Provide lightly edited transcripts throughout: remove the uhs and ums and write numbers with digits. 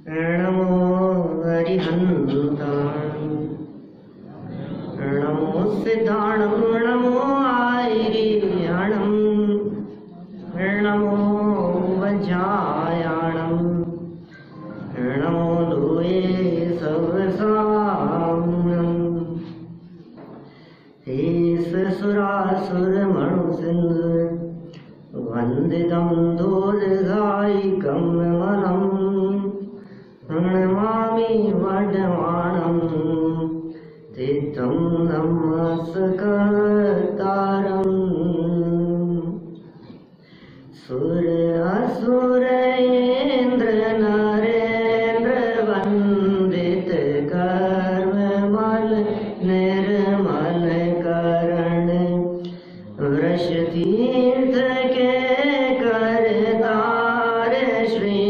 नमो हरिहन्ताय नमो सिद्धाणं नमो आयर्याणं नमो वज्रायाणं नमो लोये सवसाम्यं हेसुरासुरमणुसिन्धु वन्दितं दोर्गायिकं मनम् नमामि वडमाणं तीर्थं नमस्कर्तारम् सुर असुरेन्द्र नरेन्द्र वन्दित कर्ममल निर्मल करण वृषतीर्थ के करतार श्री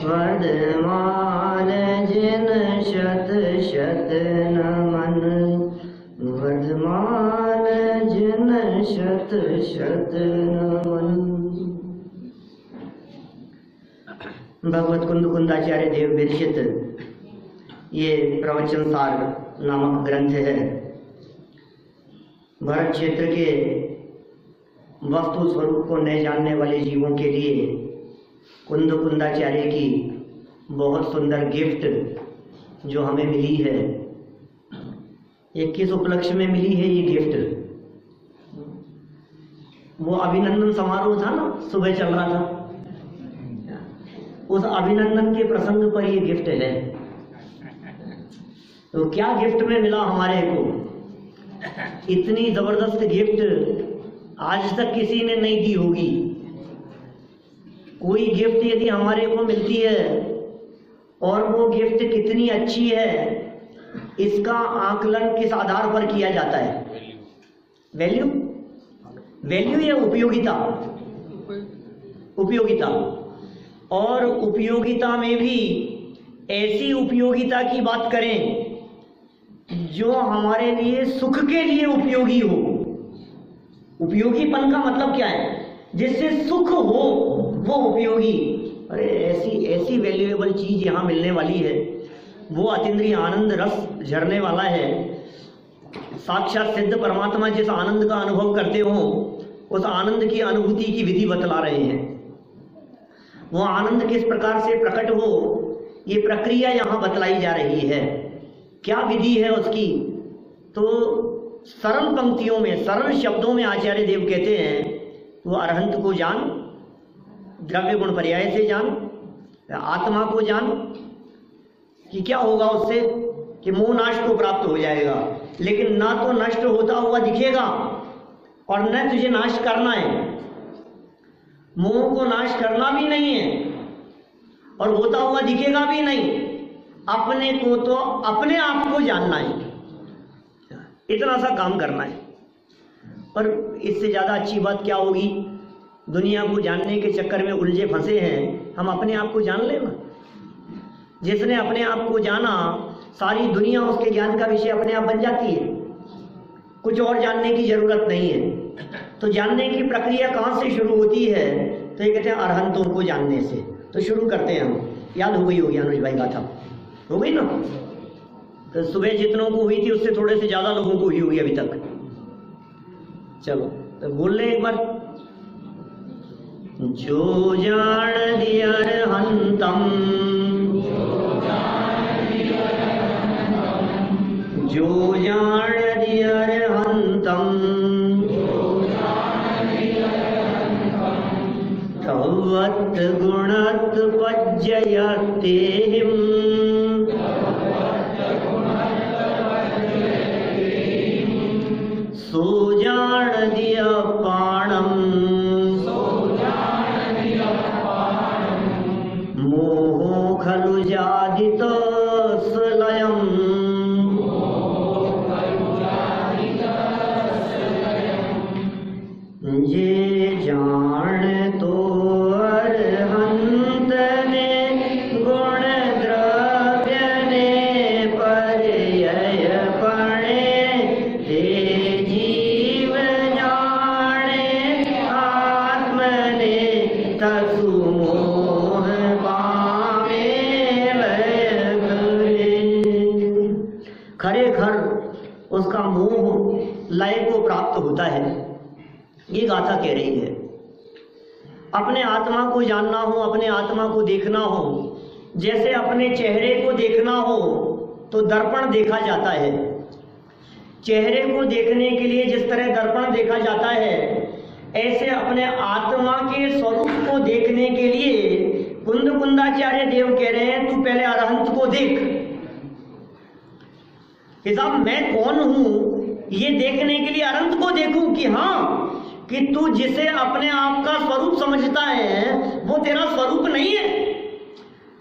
वर्धमान जिन शत शत नमन वर्धमान जिन शत शत नमन। भगवत कुंद कुंदाचार्य देव विरचित ये प्रवचन सार नामक ग्रंथ है। भरत क्षेत्र के वस्तु स्वरूप को न जानने वाले जीवों के लिए कुंद कुंदाचार्य की बहुत सुंदर गिफ्ट जो हमें मिली है। 21 उपलक्ष्य में मिली है ये गिफ्ट। वो अभिनंदन समारोह था ना, सुबह चल रहा था, उस अभिनंदन के प्रसंग पर ये गिफ्ट है। तो क्या गिफ्ट में मिला हमारे को? इतनी जबरदस्त गिफ्ट आज तक किसी ने नहीं दी होगी। कोई गिफ्ट यदि हमारे को मिलती है और वो गिफ्ट कितनी अच्छी है, इसका आकलन किस आधार पर किया जाता है? वैल्यू, वैल्यू या उपयोगिता? उपयोगिता। और उपयोगिता में भी ऐसी उपयोगिता की बात करें जो हमारे लिए सुख के लिए उपयोगी हो। उपयोगीपन का मतलब क्या है? जिससे सुख हो वो उपयोगी। अरे ऐसी ऐसी वैल्यूएबल चीज यहाँ मिलने वाली है, वो अतीन्द्रिय आनंद रस झरने वाला है। साक्षात सिद्ध परमात्मा जिस आनंद का अनुभव करते हो, उस आनंद की अनुभूति की विधि बतला रहे हैं। वो आनंद किस प्रकार से प्रकट हो, ये प्रक्रिया यहाँ बतलाई जा रही है। क्या विधि है उसकी? तो सरल पंक्तियों में, सरल शब्दों में आचार्य देव कहते हैं, वो अरहंत को जान, द्रव्य गुण पर्याय से जान, आत्मा को जान कि क्या होगा उससे, कि मोह नाश को प्राप्त हो जाएगा। लेकिन ना तो नष्ट होता हुआ दिखेगा और न तुझे नाश करना है। मोह को नाश करना भी नहीं है और होता हुआ दिखेगा भी नहीं। अपने को तो अपने आप को जानना है, इतना सा काम करना है। पर इससे ज्यादा अच्छी बात क्या होगी? दुनिया को जानने के चक्कर में उलझे फंसे हैं, हम अपने आप को जान लेना। जिसने अपने आप को जाना, सारी दुनिया उसके ज्ञान का विषय अपने आप बन जाती है। कुछ और जानने की जरूरत नहीं है। तो जानने की प्रक्रिया कहाँ से शुरू होती है? तो ये कहते हैं अरहंतों को जानने से। तो शुरू करते हैं हम। याद हो गई होगी अनुज भाई गाथा, हो गई ना? तो सुबह जितनों को हुई थी उससे थोड़े से ज्यादा लोगों को हुई होगी अभी तक। चलो तो बोल रहे एक बार, जो जान दिया अरहंतम, जो जान दिया अरहंतम, तवत् गुणत् पज्जयतेहिं, सो जान दिया पाणम, मोहो खलु जादित स्वलयम्, ये जान तो अरहंत ने गुण द्रव्य ने पर्यय पणे, हे जीव जाने आत्म ने तसु मोह पावे प्राप्त होता है। ये गाथा कह रही है, अपने आत्मा को जानना हो, अपने आत्मा को देखना हो, जैसे अपने चेहरे को देखना हो तो दर्पण देखा जाता है। चेहरे को देखने के लिए जिस तरह दर्पण देखा जाता है, ऐसे अपने आत्मा के स्वरूप को देखने के लिए कुंद कुंदाचार्य देव कह रहे हैं, तू पहले अरहंत को देख। कि साहब मैं कौन हूं ये देखने के लिए अरहंत को देखूं कि हाँ, कि तू जिसे अपने आप का स्वरूप समझता है वो तेरा स्वरूप नहीं है।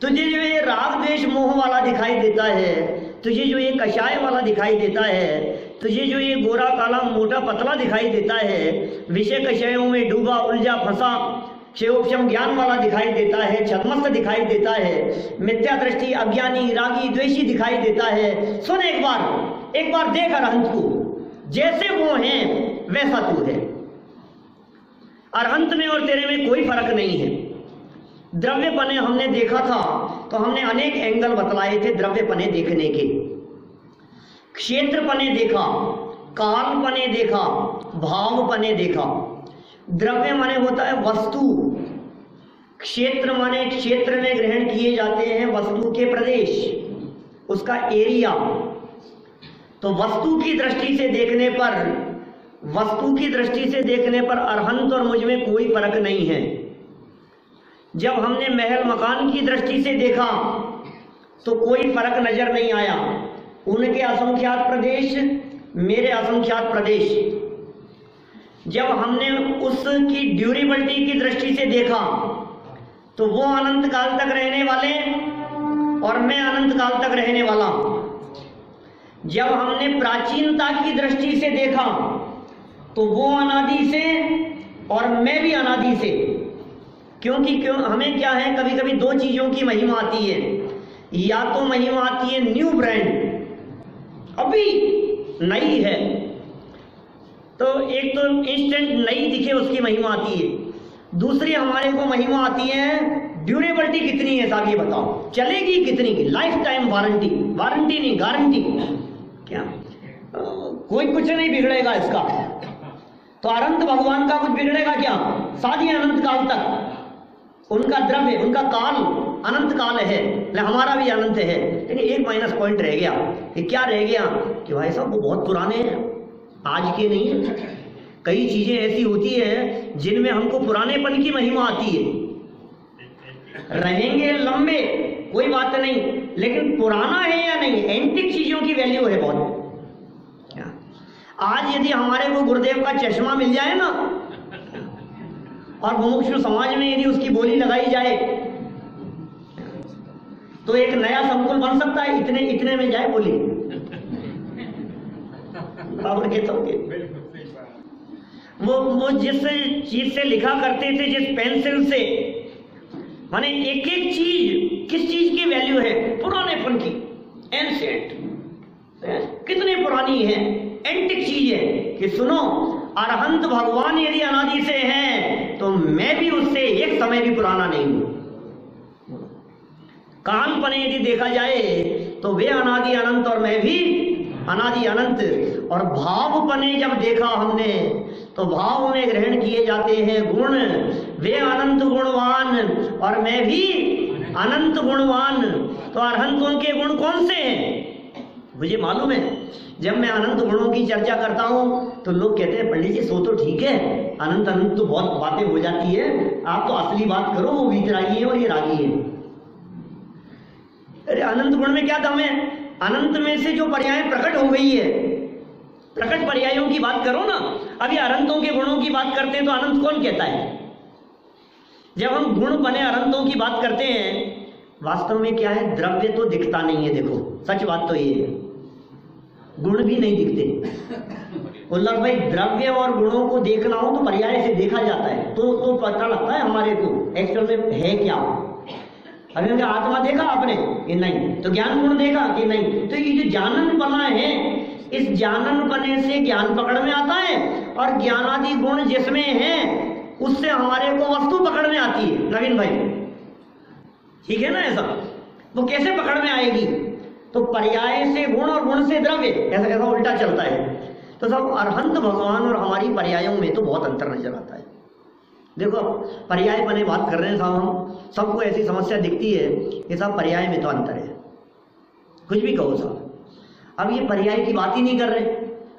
तुझे जो ये राग द्वेष मोह वाला दिखाई देता है, तुझे जो ये कषाय वाला दिखाई देता है, तुझे जो ये गोरा काला मोटा पतला दिखाई देता है, विषय कषयों में डूबा उलझा फंसा क्षेयोपशम ज्ञान वाला दिखाई देता है, छद्मस्त दिखाई देता है, मिथ्या दृष्टि अज्ञानी रागी द्वेषी दिखाई देता है। सुन एक बार देख अरहंत को, जैसे वो है वैसा तू है। अरहंत में और तेरे में कोई फर्क नहीं है। द्रव्यपने हमने देखा था तो हमने अनेक एंगल बतलाए थे द्रव्यपने देखने के। क्षेत्रपने देखा, कालपने देखा, भावपने देखा। द्रव्य माने होता है वस्तु, क्षेत्र माने क्षेत्र में ग्रहण किए जाते हैं वस्तु के प्रदेश, उसका एरिया। तो वस्तु की दृष्टि से देखने पर अरहंत और मुझ में कोई फर्क नहीं है। जब हमने महल मकान की दृष्टि से देखा तो कोई फर्क नजर नहीं आया। उनके असंख्यात प्रदेश, मेरे असंख्यात प्रदेश। जब हमने उसकी ड्यूरेबिलिटी की दृष्टि से देखा तो वो अनंत काल तक रहने वाले और मैं अनंत काल तक रहने वाला। जब हमने प्राचीनता की दृष्टि से देखा तो वो अनादि से और मैं भी अनादि से। क्योंकि हमें क्या है, कभी कभी दो चीजों की महिमा आती है। या तो महिमा आती है न्यू ब्रांड, अभी नई है, तो एक तो इंस्टेंट नई दिखे उसकी महिमा आती है। दूसरी हमारे को महिमा आती है ड्यूरेबिलिटी कितनी है साहब, ये बताओ चलेगी कितनी की, लाइफ टाइम वारंटी नहीं गारंटी। क्या कोई कुछ नहीं बिगड़ेगा इसका। तो अनंत भगवान का कुछ बिगड़ेगा क्या? साधी अनंत काल तक उनका द्रव्य, उनका काल अनंत काल है, हमारा भी अनंत है। लेकिन एक माइनस पॉइंट रह गया। कि क्या रह गया? कि भाई साहब वो बहुत पुराने हैं, आज के नहीं है। कई चीजें ऐसी होती है जिनमें हमको पुरानेपन की महिमा आती है। रहेंगे लंबे कोई बात नहीं, लेकिन पुराना है या नहीं, एंटिक चीजों की वैल्यू है बहुत। आज यदि हमारे को गुरुदेव का चश्मा मिल जाए ना, और मुमुक्षु समाज में यदि उसकी बोली लगाई जाए तो एक नया संकुल बन सकता है। इतने में जाए बोली बराबर कहता हूँ। वो जिस चीज से लिखा करते थे, जिस पेंसिल से, माने एक एक चीज किस चीज की वैल्यू है, पुरानेपन की, एंशिएंट, कितनी पुरानी है, एंटिक चीज है। कि सुनो, अरहंत भगवान यदि अनादि से हैं तो मैं भी उससे एक समय भी पुराना नहीं हूं। कालपने यदि देखा जाए तो वे अनादि अनंत और मैं भी अनादि अनंत। और भावपने जब देखा हमने तो भाव में ग्रहण किए जाते हैं गुण, वे अनंत गुणवान और मैं भी अनंत गुणवान। तो अरहंतों के गुण कौन से हैं? मुझे मालूम है, जब मैं अनंत गुणों की चर्चा करता हूं तो लोग कहते हैं पंडित जी सो तो ठीक है, अनंत अनंत तो बहुत बातें हो जाती है, आप तो असली बात करो, वो वीतरागी है और ये रागी है। अरे अनंत गुण में क्या दम है? अनंत में से जो पर्याय प्रकट हो गई है, प्रकट पर्यायों की बात करो ना। अभी अनंतों के गुणों की बात करते हैं तो अनंत कौन कहता है? जब हम गुण बने अनंतों की बात करते हैं, वास्तव में क्या है, द्रव्य तो दिखता नहीं है। देखो सच बात तो ये है, गुण भी नहीं दिखते। उल्लास भाई, द्रव्य और गुणों को देखना हो तो पर्याय से देखा जाता है, तो पता लगता है हमारे को एक्चुअल में है क्या। अगर आत्मा देखा आपने कि नहीं, तो ज्ञान गुण देखा कि नहीं, तो ये जो जानन बना है, इस जानन बने से ज्ञान पकड़ में आता है, और ज्ञानादि गुण जिसमें है उससे हमारे को वस्तु पकड़ में आती है। नवीन भाई ठीक है ना? ऐसा वो कैसे पकड़ में आएगी? तो पर्याय से गुण और गुण से द्रव्य, ऐसा उल्टा चलता है। तो सब अरहंत भगवान और हमारी पर्यायों में तो बहुत अंतर नजर आता है। देखो पर्याय बने बात कर रहे हैं साहब, हम सबको ऐसी समस्या दिखती है कि साहब पर्याय में तो अंतर है, कुछ भी कहो साहब। अब ये पर्याय की बात ही नहीं कर रहे,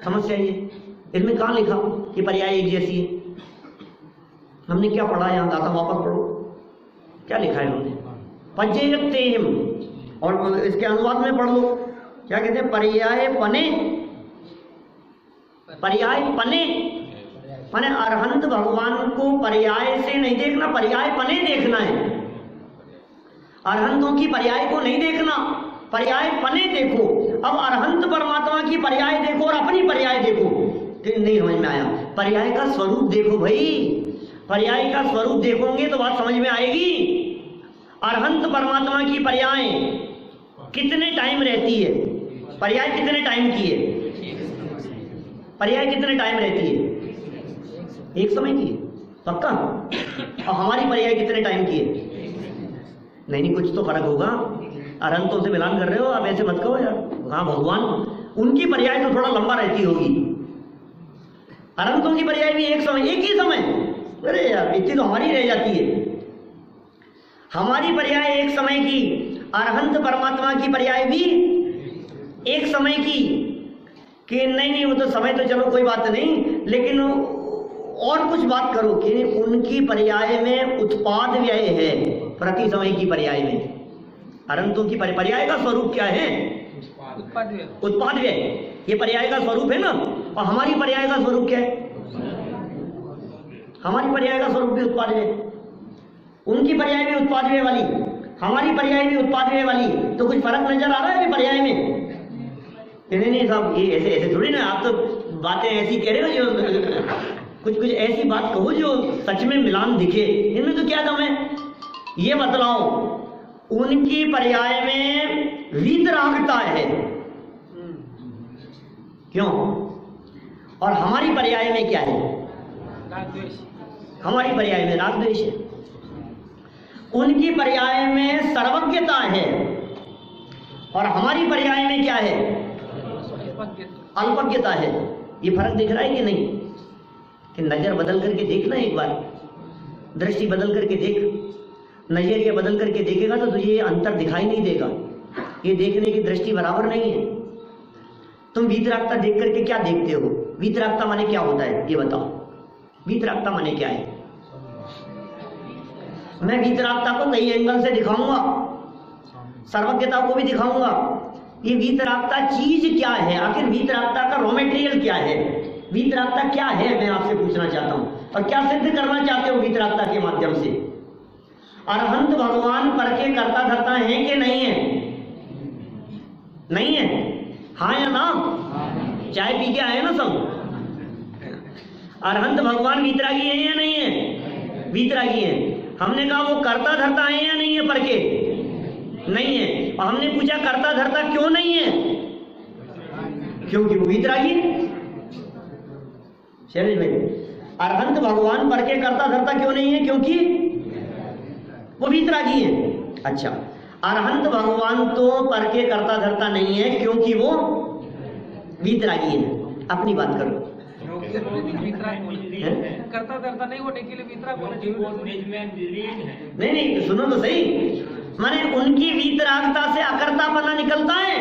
समस्या ये इनमें कहाँ लिखा कि पर्याय एक जैसी है? हमने क्या पढ़ा यहाँ? दाता वापस पढ़ो, क्या लिखा है उन्होंने? पज्जेयत्तेहिम, और इसके अनुवाद में पढ़ लो, क्या कहते हैं? पर्याय पने, पर्याय पने माने अरहंत भगवान को पर्याय से नहीं देखना, पर्याय पने देखना है। अरहंतों की पर्याय को नहीं देखना, पर्याय पने देखो। अब अरहंत परमात्मा की पर्याय देखो और अपनी पर्याय देखो, नहीं समझ में आया। पर्याय का स्वरूप देखो भाई, पर्याय का स्वरूप देखोगे तो बात समझ में आएगी। अरहंत परमात्मा की पर्याय कितने टाइम रहती है? पर्याय कितने टाइम की है? पर्याय कितने टाइम रहती है? एक समय की है, पक्का? और हमारी पर्याय कितने टाइम की है? नहीं, कुछ तो फर्क होगा। अरहंतों से मिलान कर रहे हो आप, ऐसे मत कहो यार। हाँ भगवान, उनकी पर्याय तो थोड़ा लंबा रहती होगी। अरहंतों की पर्याय भी एक समय, एक ही समय। अरे यार इतनी तो हमारी रह जाती है। हमारी पर्याय एक समय की, अरहंत परमात्मा की पर्याय भी एक समय की। कि नहीं वो तो समय तो चलो कोई बात नहीं, लेकिन और कुछ बात करो कि उनकी पर्याय में उत्पाद व्यय है प्रति समय की पर्याय में। अरहंतों की पर्याय का स्वरूप क्या है? उत्पाद व्यय। ये पर्याय का स्वरूप है ना। और हमारी पर्याय का स्वरूप क्या है? हमारी पर्याय का स्वरूप भी उत्पाद व्यय। उनकी पर्याय भी उत्पाद व्यय वाली, हमारी पर्याय भी उत्पाद व्यय वाली। तो कुछ फर्क नजर आ रहा है पर्याय में? नहीं साहब, ये ऐसे ऐसे थोड़ी ना, आप तो बातें ऐसी कह रहे हो जो कुछ ऐसी बात कहो जो सच में मिलान दिखे। इनमें तो क्या दम है? ये बतलाओ, उनकी पर्याय में वीतरागता है क्यों? और हमारी पर्याय में क्या है? हमारी पर्याय में राग द्वेष है। उनकी पर्याय में सर्वज्ञता है और हमारी पर्याय में क्या है? अल्पज्ञता है। ये फर्क दिख रहा है कि नहीं? कि नजर बदल करके देखना, एक बार दृष्टि बदल करके देख, नजरिया बदल करके देखेगा तो तुझे ये अंतर दिखाई नहीं देगा। ये देखने की दृष्टि बराबर नहीं है। तुम वीतरागता देख करके क्या देखते हो? वीतरागता माने क्या होता है ये बताओ? वीतरागता माने क्या है? मैं वीतरागता को कई एंगल से दिखाऊंगा, सर्वज्ञता को भी दिखाऊंगा। ये वीतरागता चीज क्या है? आखिर वीतरागता का रॉ मटेरियल क्या है? वीतरागता क्या है, मैं आपसे पूछना चाहता हूं। और क्या सिद्ध करना चाहते हो वीतरागता के माध्यम से? अरहंत भगवान पर के कर्ता धर्ता है कि नहीं है? नहीं है? हाँ या ना? चाय पी के आए ना सब? अरहंत भगवान वीतरागी है या नहीं है? वीतरागी है। हमने कहा वो कर्ता धर्ता है या नहीं है? पर के नहीं है। और हमने पूछा कर्ता धर्ता क्यों नहीं है? क्योंकि वो वीतरागी है। शैलेश भाई, अरहंत भगवान पर के कर्ता धर्ता क्यों नहीं है? क्योंकि वो वीतरागी है। अच्छा, अरहंत भगवान तो पर के कर्ता धर्ता नहीं है क्योंकि वो वीतरागी है। अपनी बात करो। कर्ता धर्ता नहीं होने के लिए वीतराग नहीं, सुनो तो सही। माने उनकी वीतरागता से अकर्तापना निकलता है।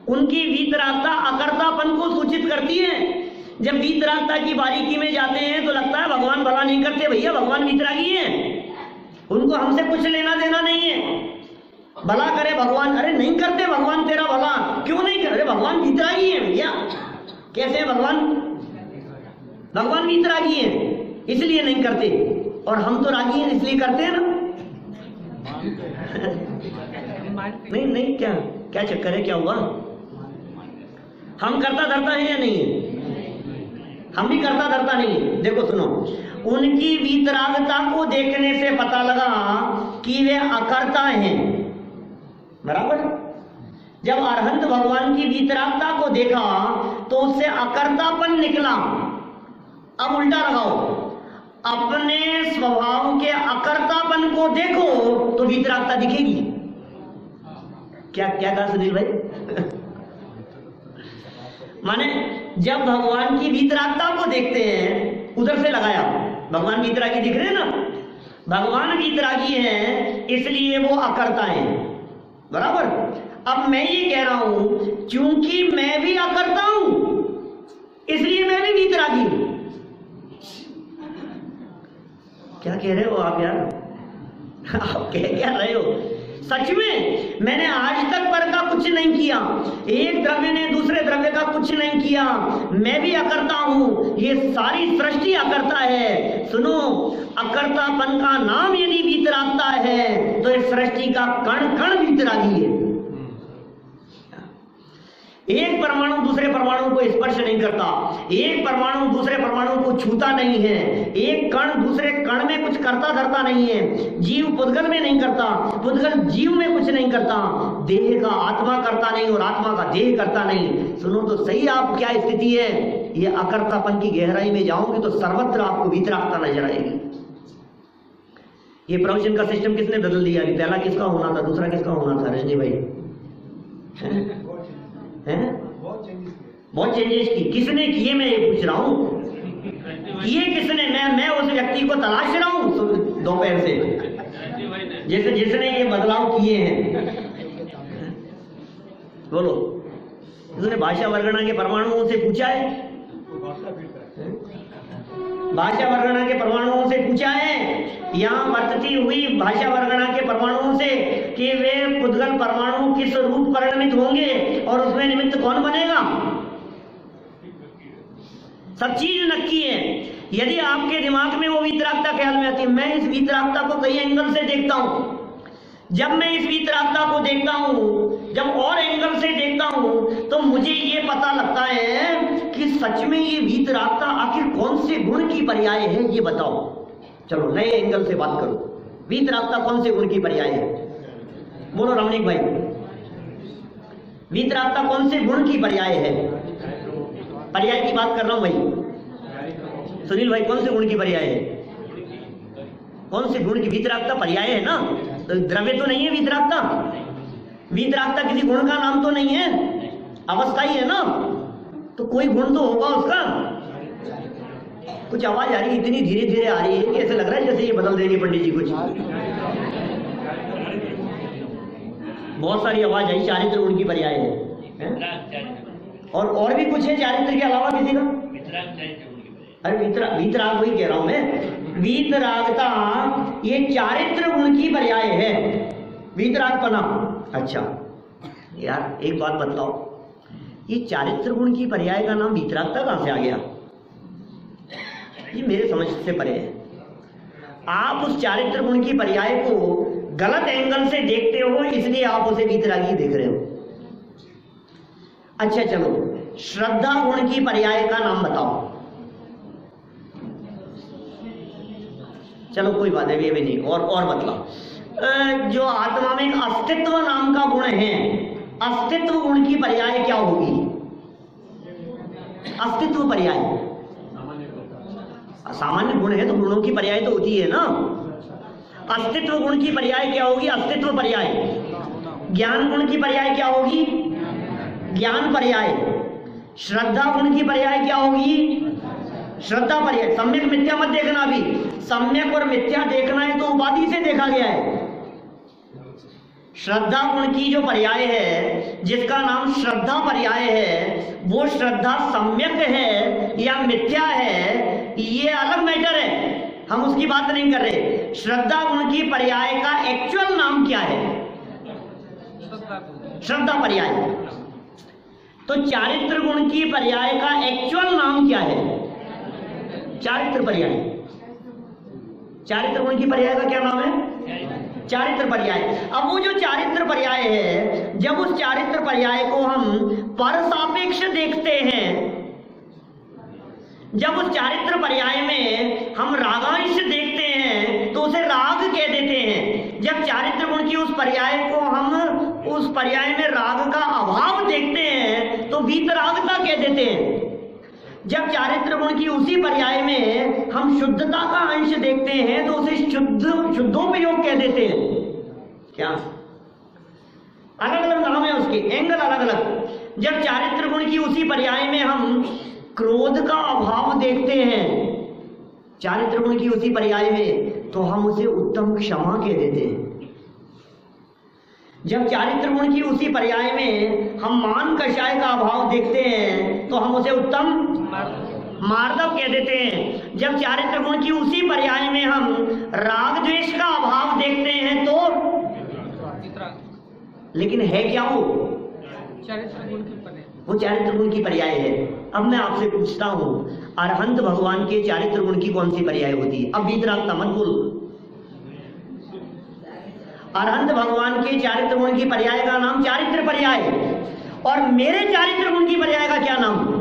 उनकी वीतरागता अकर्तापन को सूचित करती है। जब वीतरागता की बारीकी में जाते हैं तो लगता है भगवान भला नहीं करते। भैया भगवान वीतरागी है, उनको हमसे कुछ लेना देना नहीं है। भला करे भगवान, अरे नहीं करते भगवान तेरा भला, क्यों नहीं कर? अरे भगवान वीतरागी है भैया। कैसे है भगवान? भगवान वीतरागी है इसलिए नहीं करते, और हम तो रागी हैं इसलिए करते हैं ना। नहीं क्या क्या चक्कर है? क्या हुआ? हम करता धरता है या नहीं है? हम भी करता धरता नहीं है। देखो सुनो, उनकी वीतरागता को देखने से पता लगा कि वे अकर्ता हैं, बराबर। जब अरहंत भगवान की वीतरागता को देखा तो उससे अकर्तापन निकला। अब उल्टा लगाओ, अपने स्वभाव के अकर्तापन को देखो तो वीतरागता दिखेगी। क्या क्या कहा सुनील भाई? माने जब भगवान की वीतरागता को देखते हैं, उधर से लगाया, भगवान वीतरागी दिख रहे हैं ना, भगवान वीतरागी हैं इसलिए वो अकर्ता है, बराबर। अब मैं ये कह रहा हूं क्योंकि मैं भी अकर्ता हूं इसलिए मैं भी वीतरागी हूं। क्या कह रहे हो आप यार? आप कह क्या रहे हो? सच में मैंने आज तक पर का कुछ नहीं किया, एक द्रव्य ने दूसरे द्रव्य का कुछ नहीं किया, मैं भी अकर्ता हूं, ये सारी सृष्टि अकर्ता है। सुनो, अकर्तापन का नाम यदि वीतरागता है तो इस सृष्टि का कण कण वीतरागी है। एक परमाणु दूसरे परमाणु को स्पर्श नहीं करता, एक परमाणु दूसरे परमाणु को छूता नहीं है, एक कण दूसरे कण में कुछ करता धरता नहीं है, जीव पुद्गल में नहीं करता, पुद्गल जीव में कुछ नहीं करता, देह का आत्मा करता नहीं और आत्मा का देह करता नहीं। सुनो तो सही आप क्या स्थिति है। ये अकर्तापन की गहराई में जाओगे तो सर्वत्र आपको वीतरागता नजर आएगी। ये प्रवचन का सिस्टम किसने बदल दिया? पहला किसका होना था, दूसरा किसका होना था? रजनी भाई हैं? बहुत चेंजेस की किसने किए? मैं ये पूछ रहा हूँ, किए किसने? मैं उस व्यक्ति को तलाश रहा हूँ दोपहर से, जैसे जिसने ये बदलाव किए हैं। बोलो, उसने भाषा वर्गणा के परमाणुओं से पूछा है? भाषा वर्गणा के परमाणुओं से पूछा है यहाँ वर्तती हुई भाषा वर्गणा के परमाणुओं से कि वे पुद्गल परमाणु किस रूप परिणमित होंगे और उसमें निमित्त कौन बनेगा? सब चीज नक्की है। यदि आपके दिमाग में वो वीतरागता ख्याल में आती है, मैं इस वीतरागता को कई एंगल से देखता हूं, जब मैं इस वीतरागता को देखता हूं, जब और एंगल से देखता हूं तो मुझे ये पता लगता है कि सच में ये वीतरागता आखिर कौन से गुण की पर्याय है, ये बताओ। चलो नए एंगल से बात करो, वीतरागता कौन से गुण की पर्याय है? बोलो रमणीक भाई, वीतरागता कौन से गुण की पर्याय है? पर्याय की बात कर रहा हूं भाई। सुनील भाई, कौन से गुण की पर्याय है? कौन से गुण की? वीतरागता पर्याय है ना, तो द्रव्य तो नहीं है वीतरागता। वीतरागता किसी गुण का नाम तो नहीं है, अवस्था ही है ना, तो कोई गुण तो होगा उसका। कुछ आवाज आ रही है, इतनी धीरे धीरे आ रही है कि ऐसा लग रहा है जैसे ये बदल देंगे पंडित जी कुछ। बहुत सारी आवाज आई, चारित्र गुण की पर्याय है। और भी कुछ है चारित्र के अलावा किसी का? अरे वीतराग वही कह रहा हूं मैं, वीतरागता ये चारित्र गुण की पर्याय है, वीतरागपना। अच्छा यार एक बात बतलाओ, ये चारित्र गुण की पर्याय का नाम वीतरागता कहां से आ गया? ये मेरे समझ से परे है। आप उस चारित्र गुण की पर्याय को गलत एंगल से देखते हो, इसलिए आप उसे वीतरागी देख रहे हो। अच्छा चलो, श्रद्धा गुण की पर्याय का नाम बताओ। चलो कोई बात है, ये भी नहीं, और बतलाओ। जो आत्मा में अस्तित्व नाम का गुण है, अस्तित्व गुण की पर्याय क्या होगी? अस्तित्व पर्याय सामान्य गुण है तो गुणों की पर्याय तो होती है ना। अस्तित्व गुण की पर्याय क्या होगी? अस्तित्व पर्याय। ज्ञान गुण की पर्याय क्या होगी? ज्ञान पर्याय। श्रद्धा गुण की पर्याय क्या होगी? श्रद्धा पर्याय। सम्यक मिथ्या मत देखना, भी सम्यक और मिथ्या देखना है तो उपाधि से देखा गया है। श्रद्धा गुण की जो पर्याय है, जिसका नाम श्रद्धा पर्याय है, वो श्रद्धा सम्यक है या मिथ्या है, ये अलग मैटर है, हम उसकी बात नहीं कर रहे। श्रद्धा गुण की पर्याय का एक्चुअल नाम क्या है? श्रद्धा पर्याय। तो चारित्र गुण की पर्याय का एक्चुअल नाम क्या है? चारित्र पर्याय। चारित्र गुण की पर्याय का क्या नाम है? चारित्र पर्याय। अब वो जो चारित्र पर्याय है, जब उस चारित्र पर्याय को हम पर सापेक्ष देखते हैं, जब उस चारित्र पर्याय में हम रागांश देखते हैं तो उसे राग कह देते हैं। जब चारित्र गुण की उस पर्याय को हम उस पर्याय में राग का अभाव देखते हैं तो वीतरागता कह देते हैं। जब चारित्र गुण की उसी पर्याय में हम शुद्धता का अंश देखते हैं तो उसे शुद्धोपयोग कह देते हैं। क्या अलग अलग नाम है उसके, एंगल अलग अलग। जब चारित्र गुण की उसी पर्याय में हम क्रोध का अभाव देखते हैं, चारित्र गुण की उसी पर्याय में, तो हम उसे उत्तम क्षमा कह देते हैं। जब चारित्र गुण की उसी पर्याय में हम मान कषाय का अभाव देखते हैं, तो हम उसे उत्तम मार्दव कह देते हैं। जब चारित्र गुण की उसी पर्याय में हम राग द्वेष का अभाव देखते हैं, तो लेकिन है क्या वो? चारित्र गुण की पर्याय, वो चारित्र गुण की पर्याय है। अब मैं आपसे पूछता हूं, अरहंत भगवान के चारित्र गुण की कौन सी पर्याय होती है? अब वीतरागता मत बोल। अरहंत भगवान के चारित्र गुण की पर्याय का नाम चारित्र पर्याय, और मेरे चारित्र गुण की पर्याय का क्या नाम?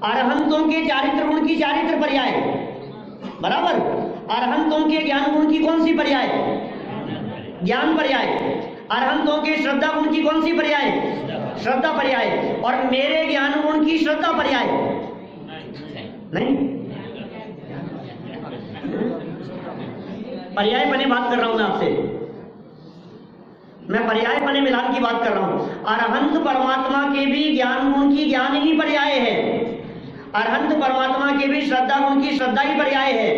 अरहंतों के चारित्र गुण की चारित्र पर्याय, बराबर। अरहंतों के ज्ञान गुण की कौन सी पर्याय? ज्ञान पर्याय। अरहंतों के श्रद्धा गुण की कौन सी पर्याय? श्रद्धा पर्याय। और मेरे ज्ञान गुण की श्रद्धा पर्याय नहीं। पर्याय पने बात कर रहा हूं मैं आपसे, मैं पर्याय पने मिलान की बात कर रहा हूं। अरहंत परमात्मा के भी ज्ञान गुण की ज्ञान ही पर्याय है, अरहंत परमात्मा के भी श्रद्धा गुण की श्रद्धा ही पर्याय है,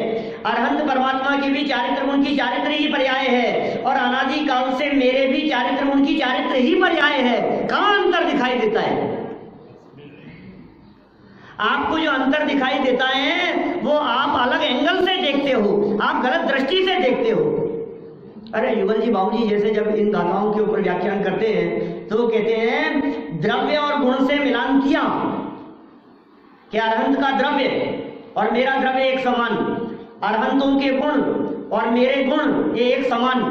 अरहंत परमात्मा के भी चारित्र गुण की चारित्र ही पर्याय है, और अनादि काल से मेरे भी चारित्र गुण की चारित्र ही पर्याय है। कहां अंतर दिखाई देता है? आपको जो अंतर दिखाई देता है वो आप अलग एंगल से देखते हो, आप गलत दृष्टि से देखते हो। अरे युगल जी बाबूजी जैसे जब इन गाथाओं के ऊपर व्याख्यान करते हैं तो वो कहते हैं द्रव्य और गुण से मिलान किया कि अरहंत का द्रव्य और मेरा द्रव्य एक समान, अरहंतों के गुण और मेरे गुण ये एक समान,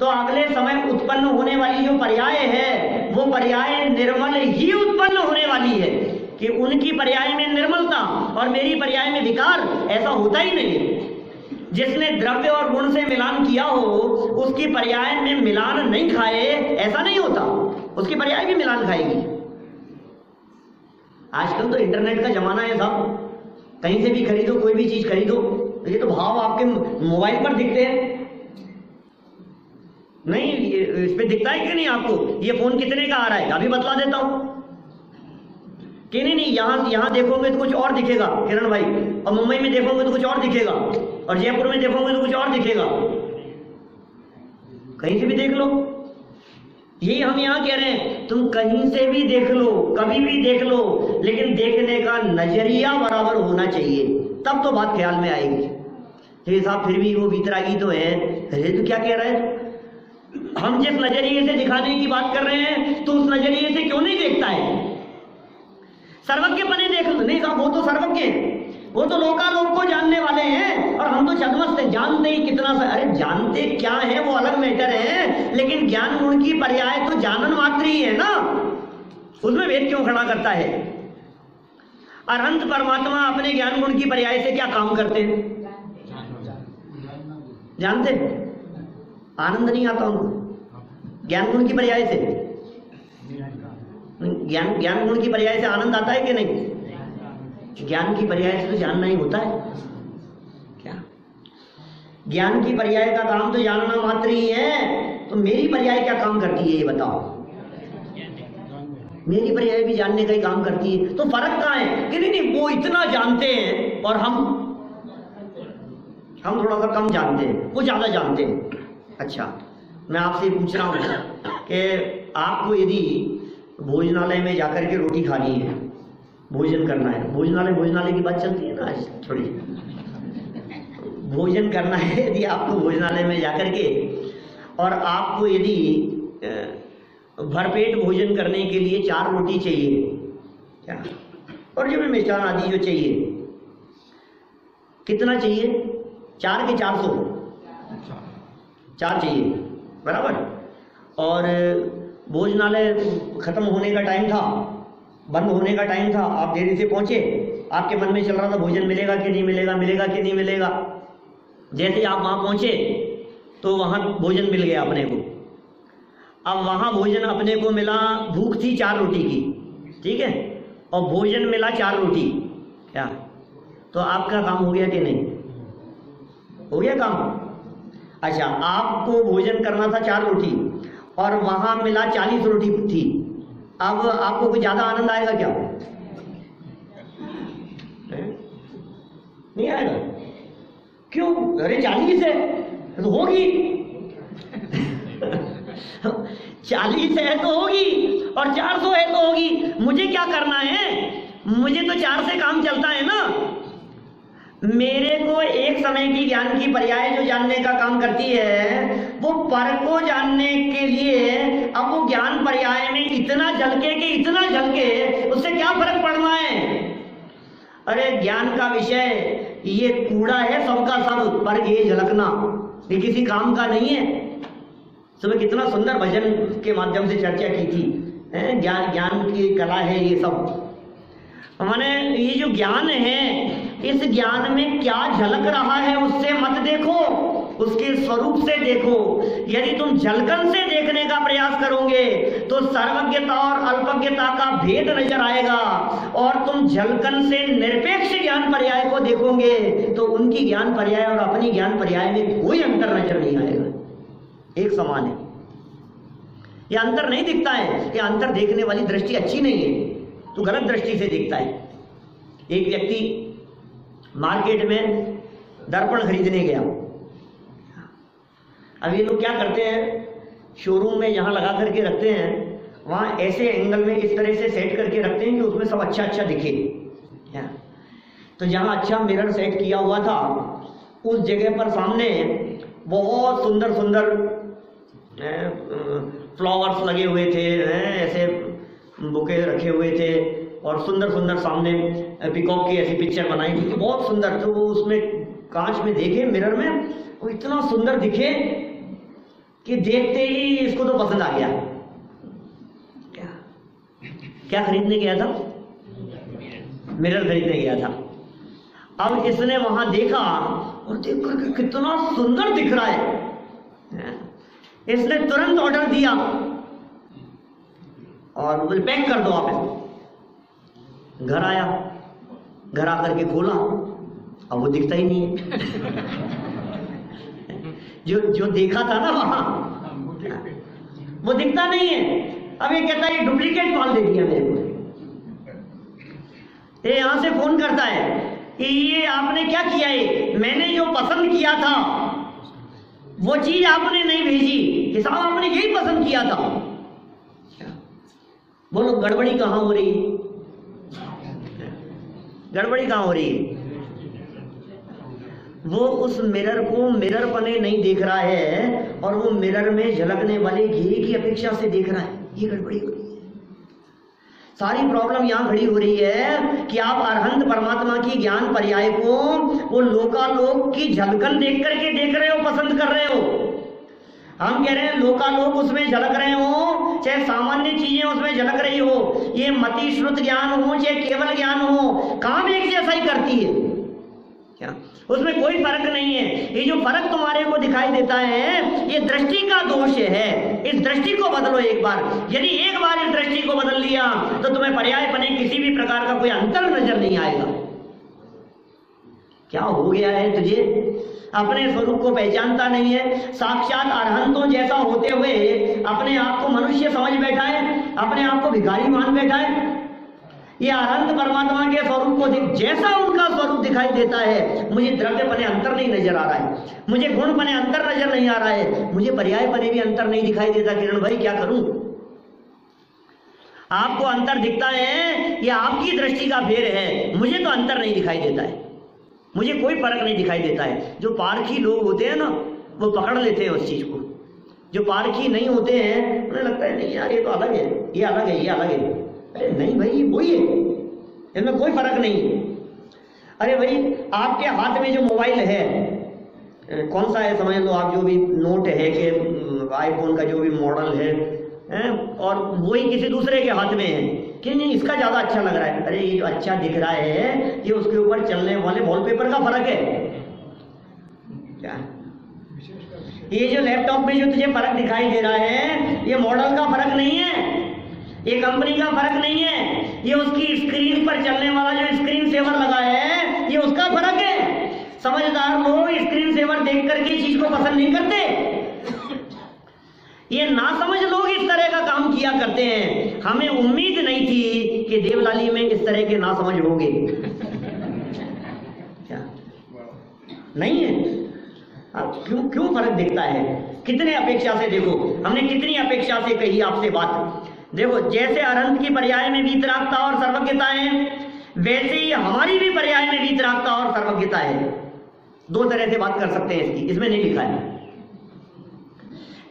तो अगले समय उत्पन्न होने वाली जो पर्याय है वो पर्याय निर्मल ही उत्पन्न होने वाली है, कि उनकी पर्याय में निर्मलता और मेरी पर्याय में विकार, ऐसा होता ही नहीं है। जिसने द्रव्य और गुण से मिलान किया हो उसकी पर्याय में मिलान नहीं खाए, ऐसा नहीं होता, उसकी पर्याय भी मिलान खाएगी। आजकल तो इंटरनेट का जमाना है साहब, कहीं से भी खरीदो, कोई भी चीज खरीदो, ये तो भाव आपके मोबाइल पर दिखते हैं। नहीं, इस पे दिखता है कि नहीं आपको ये फोन कितने का आ रहा है? अभी बतला देता हूं कि नहीं, यहां देखोगे तो कुछ और दिखेगा किरण भाई, और मुंबई में देखोगे तो कुछ और दिखेगा, और जयपुर में देखोगे तो कुछ और दिखेगा। कहीं से भी देख लो, यही हम यहां कह रहे हैं, तुम कहीं से भी देख लो, कभी भी देख लो, लेकिन देखने का नजरिया बराबर होना चाहिए, तब तो बात ख्याल में आएगी। ये साहब फिर भी वो वीतरागी तो है, अरे तो क्या कह रहा है? हम जिस नजरिए से दिखाने की बात कर रहे हैं तो उस नजरिए से क्यों नहीं देखता है? सर्वज्ञ बने देख लो। नहीं साहब वो तो सर्वज्ञ हैं, वो तो लोकालोक को जानने वाले हैं, और हम तो छद्मस्त हैं, जानते ही कितना सा। अरे जानते क्या है वो अलग मैटर है, लेकिन ज्ञान गुण की पर्याय तो जानन मात्र ही है ना, उसमें भेद क्यों खड़ा करता है? अरहंत परमात्मा अपने ज्ञान गुण की पर्याय से क्या काम करते हैं? जानते? आनंद नहीं आता उनको ज्ञान गुण की पर्याय से? ज्ञान गुण की पर्याय से आनंद आता है कि नहीं? ज्ञान की पर्याय से तो जानना ही होता है। क्या ज्ञान की पर्याय का काम तो जानना मात्र ही है, तो मेरी पर्याय क्या काम करती है ये बताओ? मेरी पर्याय भी जानने का ही काम करती है, तो फर्क कहाँ है? कि नहीं वो इतना जानते हैं और हम थोड़ा सा कम जानते हैं, वो ज्यादा जानते हैं। अच्छा, मैं आपसे पूछ रहा हूं कि आपको यदि भोजनालय में जाकर के रोटी खानी है, भोजन करना है, भोजनालय की बात चलती है ना आज थोड़ी, भोजन करना है यदि आपको भोजनालय में जाकर के, और आपको यदि भरपेट भोजन करने के लिए 4 रोटी चाहिए, क्या, और जो भी मिष्ठान आदि जो चाहिए, कितना चाहिए? 4 के 400, 4 चाहिए, बराबर। और भोजनालय खत्म होने का टाइम था, बंद होने का टाइम था, आप देरी से पहुंचे, आपके मन में चल रहा था भोजन मिलेगा कि नहीं मिलेगा, मिलेगा कि नहीं मिलेगा। जैसे आप वहां पहुंचे तो वहां भोजन मिल गया अपने को। अब वहां भोजन अपने को मिला, भूख थी 4 रोटी की, ठीक है, और भोजन मिला 4 रोटी, क्या, तो आपका काम हो गया कि नहीं? हो गया काम। अच्छा, आपको भोजन करना था 4 रोटी, और वहां मिला 40 रोटी थी। अब आपको कुछ ज्यादा आनंद आएगा क्या? नहीं आएगा। क्यों? अरे 40 है तो होगी 40 है तो होगी और 400 है तो होगी। मुझे क्या करना है? मुझे तो 4 से काम चलता है ना। मेरे को एक समय की ज्ञान की पर्याय जो जानने का काम करती है, वो पर को जानने के लिए अब वो ज्ञान पर्याय में इतना झलके कि इतना झलके, उससे क्या फर्क पड़ना है? अरे ज्ञान का विषय ये कूड़ा है सबका सब, पर ये झलकना ये किसी काम का नहीं है। सुबह कितना सुंदर भजन के माध्यम से चर्चा की थी, ज्ञान की कला है ये सब। माने ये जो ज्ञान है, इस ज्ञान में क्या झलक रहा है उससे मत देखो, उसके स्वरूप से देखो। यदि तुम झलकन से देखने का प्रयास करोगे तो सर्वज्ञता और अल्पज्ञता का भेद नजर आएगा, और तुम झलकन से निरपेक्ष ज्ञान पर्याय को देखोगे तो उनकी ज्ञान पर्याय और अपनी ज्ञान पर्याय में कोई अंतर नजर नहीं आएगा, एक समान है। यह अंतर नहीं दिखता है, यह अंतर देखने वाली दृष्टि अच्छी नहीं है, तो गलत दृष्टि से देखता है। एक व्यक्ति मार्केट में दर्पण खरीदने गया। अब ये लोग क्या करते हैं, शोरूम में जहां लगा करके रखते हैं वहां ऐसे एंगल में इस तरह से सेट करके रखते हैं कि उसमें सब अच्छा अच्छा दिखे। तो जहां अच्छा मिरर सेट किया हुआ था उस जगह पर सामने बहुत सुंदर सुंदर फ्लावर्स लगे हुए थे, ऐसे बुके रखे हुए थे, और सुंदर सुंदर सामने पीकॉक की ऐसी पिक्चर बनाई थी, बहुत सुंदर। तो वो उसमें कांच में देखे, मिरर में, वो इतना सुंदर दिखे कि देखते ही इसको तो पसंद आ गया। क्या खरीदने गया था? मिरर खरीदने गया था। अब इसने वहां देखा और देख करके कितना सुंदर दिख रहा है, इसने तुरंत ऑर्डर दिया और बोले पैक कर दो आप इसको। घर आया, घर आकर के खोला, अब वो दिखता ही नहीं है जो देखा था ना वहां, वो दिखता नहीं है। अब ये कहता है ये डुप्लीकेट माल दे दिया मेरे को। ये यहां से फोन करता है कि ये आपने क्या किया है, मैंने जो पसंद किया था वो चीज आपने नहीं भेजी, कि साहब आपने यही पसंद किया था। बोलो गड़बड़ी कहां हो रही है? गड़बड़ी कहां हो रही है? वो उस मिरर को मिरर पने नहीं देख रहा है और वो मिरर में झलकने वाले घी की अपेक्षा से देख रहा है। ये गड़बड़ी हो रही है। सारी प्रॉब्लम यहां खड़ी हो रही है कि आप अरहंत परमात्मा की ज्ञान पर्याय को वो लोकालोक की झलकन देख करके देख रहे हो, पसंद कर रहे हो। हम कह रहे हैं लोकालोक उसमें झलक रहे हो, चाहे सामान्य चीजें उसमें झलक रही हो, ये मति श्रुत ज्ञान हो चाहे केवल ज्ञान हो, काम एक जैसा ही करती है क्या? उसमें कोई फर्क नहीं है। ये जो फर्क तुम्हारे को दिखाई देता है ये दृष्टि का दोष है। इस दृष्टि को बदलो एक बार। यदि एक बार इस दृष्टि को बदल लिया तो तुम्हें पर्याय बने किसी भी प्रकार का कोई अंतर नजर नहीं आएगा। क्या हो गया है तुझे? अपने स्वरूप को पहचानता नहीं है। साक्षात अरहंतों जैसा होते हुए अपने आप को मनुष्य समझ बैठा है, अपने आप को भिखारी मान बैठा है। ये अरहंत परमात्मा के स्वरूप को जैसा उनका स्वरूप दिखाई देता है, मुझे द्रव्य पने अंतर नहीं नजर आ रहा है, मुझे गुण पने अंतर नजर नहीं आ रहा है, मुझे पर्याय पने भी अंतर नहीं दिखाई देता। किरण भाई क्या करूं? आपको अंतर दिखता है, यह आपकी दृष्टि का फेर है, मुझे तो अंतर नहीं दिखाई देता है, मुझे कोई फर्क नहीं दिखाई देता है। जो पारखी लोग होते हैं ना, वो पकड़ लेते हैं उस चीज को। जो पारखी नहीं होते हैं उन्हें लगता है नहीं यार ये तो अलग है, ये अलग है, ये अलग है। अरे नहीं भाई ये वही है, इनमें कोई फर्क नहीं है। अरे भाई आपके हाथ में जो मोबाइल है, कौन सा है समझ लो आप, जो भी नोट है कि आईफोन का जो भी मॉडल है, और वही किसी दूसरे के हाथ में है कि नहीं इसका ज्यादा अच्छा लग रहा है। अरे ये जो अच्छा दिख रहा है ये उसके ऊपर चलने वाले वॉलपेपर का फर्क है क्या? ये जो लैपटॉप में जो तुझे फर्क दिखाई दे रहा है ये मॉडल का फर्क नहीं है, ये कंपनी का फर्क नहीं है, ये उसकी स्क्रीन पर चलने वाला जो स्क्रीन सेवर लगा है ये उसका फर्क है। समझदार लोग स्क्रीन सेवर देख करके चीज को पसंद नहीं करते। ये नासमझ लोग इस तरह का काम किया करते हैं। हमें उम्मीद नहीं थी कि देवलाली में इस तरह के नासमझ होंगे। क्या नहीं है? क्यों क्यों फर्क दिखता है? कितने अपेक्षा से देखो, हमने कितनी अपेक्षा से कही आपसे बात। देखो, जैसे अरंत की पर्याय में वीतरागता और सर्वज्ञता है, वैसे ही हमारी भी पर्याय में वीतरागता और सर्वज्ञता है। दो तरह से बात कर सकते हैं इसकी, इसमें नहीं लिखा है।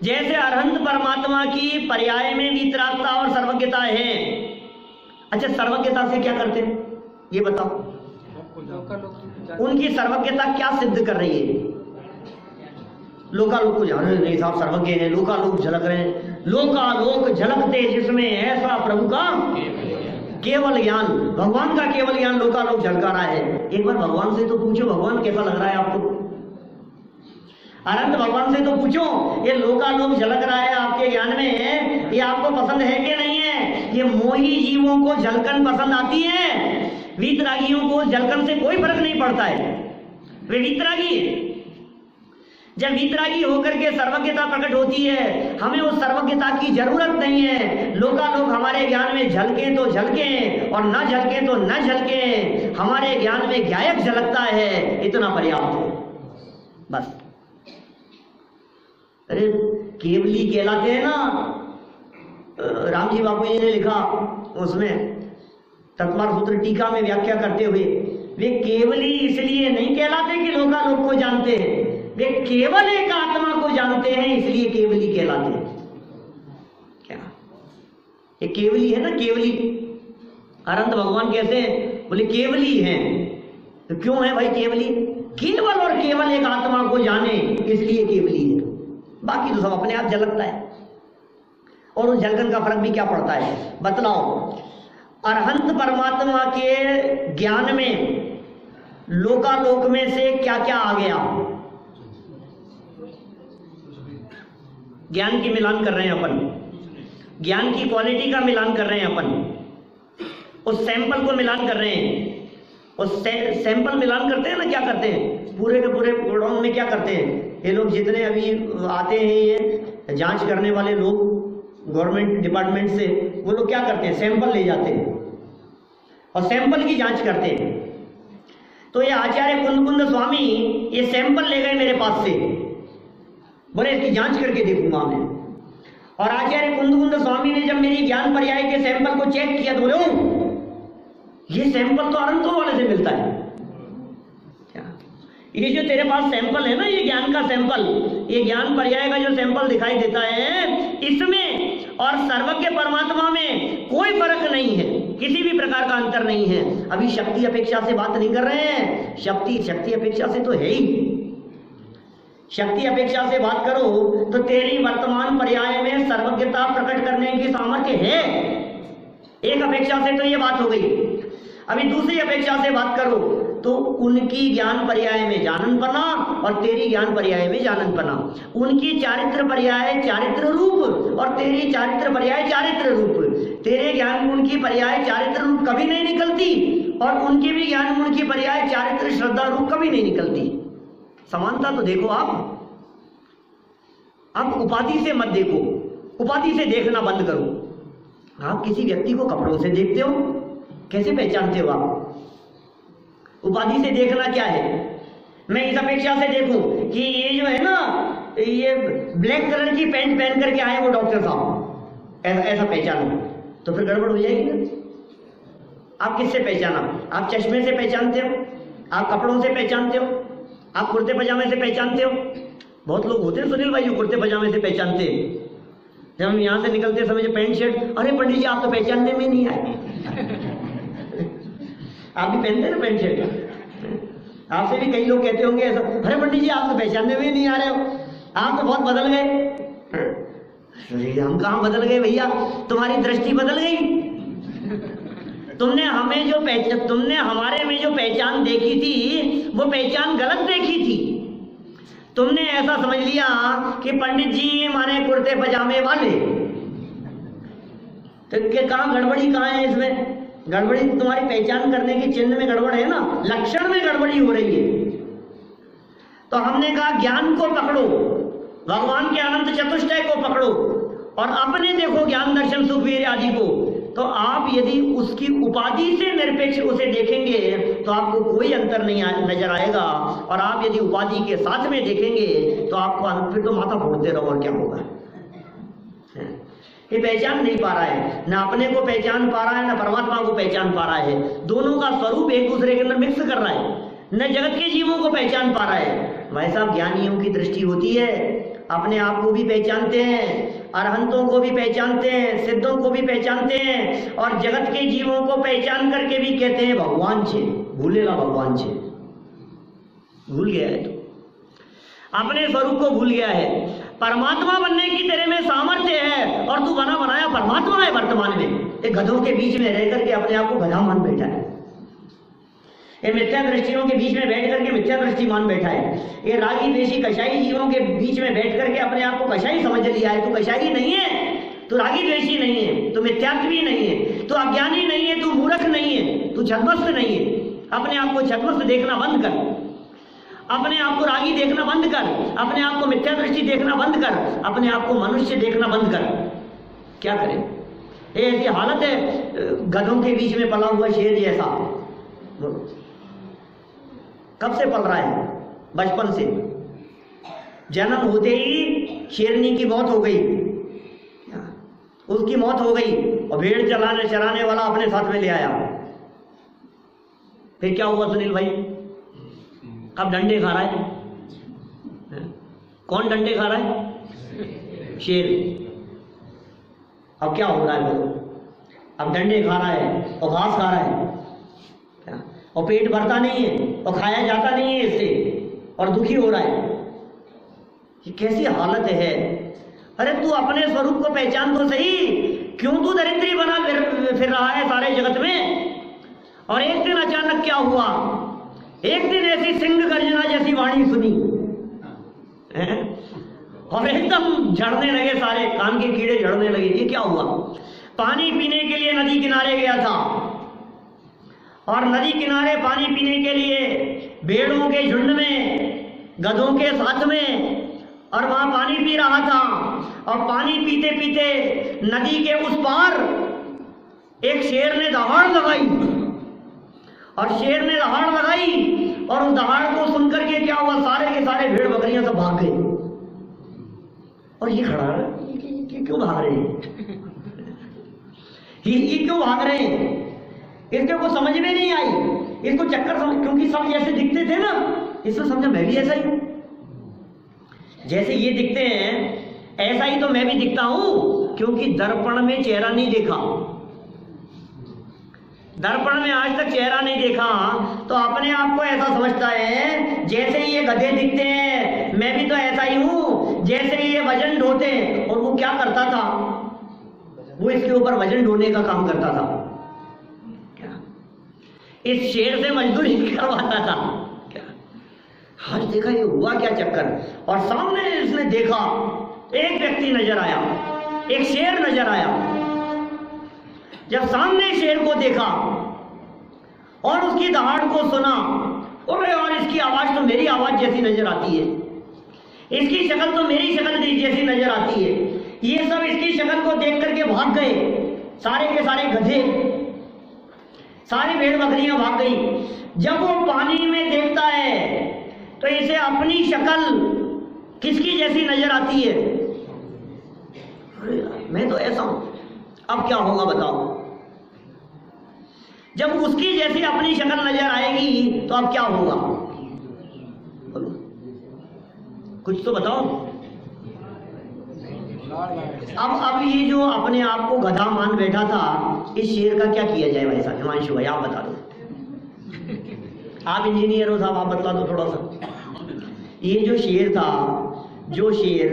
जैसे अरहंत परमात्मा की पर्याय में वीतरागता और सर्वज्ञता है। अच्छा, सर्वज्ञता से क्या करते हैं ये बताओ? उनकी सर्वज्ञता क्या सिद्ध कर रही है? लोकालोक को जान रहे नहीं साहब, सर्वज्ञ है, लोकालोक झलक रहे हैं। लोकालोक झलकते जिसमें ऐसा प्रभु का केवल ज्ञान, भगवान का केवल ज्ञान लोकालोक झलका रहा है। एक बार भगवान से तो पूछो, भगवान कैसा लग रहा है आपको? अनंत भगवान से तो पूछो, ये लोकालोक झलक रहा है आपके ज्ञान में, ये आपको पसंद है कि नहीं है? ये मोही जीवों को झलकन पसंद आती है, वीतरागियों को झलकन से कोई फर्क नहीं पड़ता है। वे वीतरागी है। जब वीतरागी होकर के सर्वज्ञता प्रकट होती है, हमें उस सर्वज्ञता की जरूरत नहीं है। लोकालोक हमारे ज्ञान में झलके तो झलके और न झलके तो न झलके, हमारे ज्ञान में ज्ञायक झलकता है, इतना पर्याप्त है बस। अरे केवली कहलाते हैं ना, राम जी बापू जी ने लिखा उसमें तत्वार सूत्र टीका में व्याख्या करते हुए, वे केवली इसलिए नहीं कहलाते कि लोकालोक को जानते हैं, वे केवल एक आत्मा को जानते हैं, इसलिए केवली कहलाते हैं। क्या ये केवली है ना? केवली अनंत भगवान कैसे बोले केवली हैं? तो क्यों है भाई केवली? केवल और केवल एक आत्मा को जाने, इसलिए केवली है। बाकी तो सब अपने आप झलकता है। और उस झलकन का फर्क भी क्या पड़ता है बतलाओ? अरहंत परमात्मा के ज्ञान में लोकालोक में से क्या क्या आ गया? ज्ञान की मिलान कर रहे हैं अपन, ज्ञान की क्वालिटी का मिलान कर रहे हैं अपन, उस सैंपल को मिलान कर रहे हैं। उस सैंपल मिलान करते हैं ना, क्या करते हैं? पूरे के पूरे गोडाउन में क्या करते हैं ये लोग, जितने अभी आते हैं ये जांच करने वाले लोग गवर्नमेंट डिपार्टमेंट से, वो लोग क्या करते हैं? सैंपल ले जाते हैं और सैंपल की जांच करते हैं। तो ये आचार्य कुंद स्वामी ये सैंपल ले गए मेरे पास से, बोले इसकी जांच करके देखूंगा मैं। और आचार्य कुंद स्वामी ने जब मेरी ज्ञान पर्याय के सैंपल को चेक किया तो बोले ये सैंपल तो अनंतों वाले से मिलता है। क्या ये जो तेरे पास सैंपल है ना, ये ज्ञान का सैंपल, ये ज्ञान पर्याय का जो सैंपल दिखाई देता है, इसमें और सर्वज्ञ परमात्मा में कोई फर्क नहीं है, किसी भी प्रकार का अंतर नहीं है। अभी शक्ति अपेक्षा से बात नहीं कर रहे हैं, शक्ति अपेक्षा से तो है ही। शक्ति अपेक्षा से बात करो तो तेरी वर्तमान पर्याय में सर्वज्ञता प्रकट करने की सामर्थ्य है। एक अपेक्षा से तो ये बात हो गई। अभी दूसरी अपेक्षा से बात करो तो उनकी ज्ञान पर्याय में जाननपना और तेरी ज्ञान पर्याय में जाननपना, उनकी चारित्र पर्याय चारित्र रूप और तेरी चारित्र पर्याय चारित्र रूप। तेरे ज्ञान गुण की पर्याय चारित्र रूप कभी नहीं निकलती और उनकी भी ज्ञान गुण की पर्याय चारित्र श्रद्धा रूप कभी नहीं निकलती। समानता तो देखो आप उपाधि से मत देखो, उपाधि से देखना बंद करो। आप किसी व्यक्ति को कपड़ों से देखते हो, कैसे पहचानते हो आप? उपाधि से देखना क्या है? मैं इस अपेक्षा से देखूं कि ये जो है ना, ये ब्लैक कलर की पैंट पहन करके आए वो डॉक्टर साहब, ऐसा पहचानो, तो फिर गड़बड़ हो जाएगी ना। आप किससे पहचाना? आप चश्मे से पहचानते हो, आप कपड़ों से पहचानते हो, आप कुर्ते पजामे से पहचानते हो। बहुत लोग होते हैं सुनील भाई जो कुर्ते पजामे से पहचानते हैं। जब हम यहाँ से निकलते समय जो पैंट शर्ट, अरे पंडित जी आप तो पहचानने में नहीं आए। आप भी पहनते हैं ना पैंट शर्ट? आपसे भी कई लोग कहते होंगे ऐसा, अरे पंडित जी आप तो पहचानने में नहीं आ रहे हो, आप तो बहुत बदल गए। हम कहाँ बदल गए भैया, तुम्हारी दृष्टि बदल गई। तुमने हमारे में जो पहचान देखी थी वो पहचान गलत देखी थी। तुमने ऐसा समझ लिया कि पंडित जी माने कुर्ते पजामे वाले। तो कहाँ गड़बड़ी कहाँ है इसमें? गड़बड़ी तुम्हारी पहचान करने की चिन्ह में गड़बड़ है ना, लक्षण में गड़बड़ी हो रही है। तो हमने कहा ज्ञान को पकड़ो, भगवान के अनंत चतुष्टय को पकड़ो और अपने देखो ज्ञान दर्शन सुख वीर्य आदि को, तो आप यदि उसकी उपाधि से निरपेक्ष उसे देखेंगे तो आपको कोई अंतर नहीं नजर आएगा, और आप यदि उपाधि के साथ में देखेंगे तो आपको फिर तो माथा फोड़ते रहो और क्या होगा। ये पहचान नहीं पा रहा है, ना अपने को पहचान पा रहा है, ना परमात्मा को पहचान पा रहा है। दोनों का स्वरूप एक दूसरे के अंदर मिक्स कर रहा है, न जगत के जीवों को पहचान पा रहा है। वैसा ज्ञानियों की दृष्टि होती है, अपने आप को भी पहचानते हैं, अरहंतों को भी पहचानते हैं, सिद्धों को भी पहचानते हैं, और जगत के जीवों को पहचान करके भी कहते हैं भगवान छे, भूलेगा भगवान छे। भूल गया है, तो अपने स्वरूप को भूल गया है। परमात्मा बनने की तेरे में सामर्थ्य है और तू बना बनाया परमात्मा है वर्तमान में। एक गधों के बीच में रह करके अपने आप को गधा मान बैठा है, ये मिथ्या दृष्टियों के बीच में बैठ करके मिथ्या दृष्टि मान बैठा है, ये रागी द्वेषी कषाई जीवों के बीच में बैठ करके अपने आप को कषाई समझ लिया है। तू कषाई नहीं है, तू रागी द्वेषी नहीं है, तू मिथ्यात्वी नहीं है, तू अज्ञानी नहीं है, तू मूर्ख नहीं है, तू छद्मस्त नहीं है। अपने आप को छद्मस्त देखना बंद कर, अपने आप को रागी देखना बंद कर, अपने आप को मिथ्या दृष्टि देखना बंद कर, अपने आप को मनुष्य देखना बंद कर। क्या करें, ये ऐसी हालत है गधों के बीच में पला हुआ शेर जैसा। कब से पल रहा है? बचपन से। जन्म होते ही शेरनी की मौत हो गई, उसकी मौत हो गई और भेड़ चराने वाला अपने साथ में ले आया। फिर क्या हुआ सुनील भाई? अब डंडे खा रहा है। कौन डंडे खा रहा है? शेर। अब क्या हो रहा है? अब डंडे खा रहा है और घास खा रहा है, और पेट भरता नहीं है और खाया जाता नहीं है इससे, और दुखी हो रहा है। ये कैसी हालत है? अरे तू अपने स्वरूप को पहचान तो सही, क्यों तू दरिद्री बना फिर रहा है सारे जगत में? और एक दिन अचानक क्या हुआ? एक दिन ऐसी सिंह गर्जना जैसी वाणी सुनी और एकदम झड़ने लगे, सारे कान के कीड़े झड़ने लगे। ये क्या हुआ? पानी पीने के लिए नदी किनारे गया था, और नदी किनारे पानी पीने के लिए भेड़ों के झुंड में, गधों के साथ में, और वहां पानी पी रहा था। और पानी पीते पीते नदी के उस पार एक शेर ने दहाड़ लगाई, और शेर ने दहाड़ लगाई, और उस दहाड़ को सुनकर के क्या हुआ? सारे के सारे भेड़ बकरियां सब भाग गए। और ये खड़ा है, ये क्यों भाग रहे हैं? ये क्यों भाग रहे हैं? इसके को समझ में नहीं आई, इसको चक्कर समझ, क्योंकि सब जैसे दिखते थे ना, इसने समझा मैं भी ऐसा ही हूं। जैसे ये दिखते हैं ऐसा ही तो मैं भी दिखता हूं, क्योंकि दर्पण में चेहरा नहीं देखा, दर्पण में आज तक चेहरा नहीं देखा, तो अपने आप को ऐसा समझता है जैसे ये गधे दिखते हैं, मैं भी तो ऐसा ही हूं। जैसे ये वजन ढोते हैं, और वो क्या करता था? वो इसके ऊपर वजन ढोने का काम करता था, इस शेर से मजदूरी करवाता था। क्या आज देखा ये हुआ क्या चक्कर? और सामने इसने देखा एक व्यक्ति नजर आया, एक शेर नजर आया। जब सामने शेर को देखा और उसकी दहाड़ को सुना, अरे यार इसकी आवाज तो मेरी आवाज जैसी नजर आती है, इसकी शक्ल तो मेरी शक्ल जैसी नजर आती है। ये सब इसकी शक्ल को देख करके भाग गए, सारे के सारे गधे, सारी भेड़ बकरियां भाग गई। जब वो पानी में देखता है तो इसे अपनी शक्ल किसकी जैसी नजर आती है? मैं तो ऐसा हूं, अब क्या होगा बताओ? जब उसकी जैसी अपनी शक्ल नजर आएगी तो अब क्या होगा? कुछ तो बताओ। अब ये जो अपने आप को गधा मान बैठा था, इस शेर का क्या किया जाए भाई साहब? हिमांशु भाई आप बता दो, आप इंजीनियर हो साहब, आप बतला दो थोड़ा सा। ये जो शेर था, जो शेर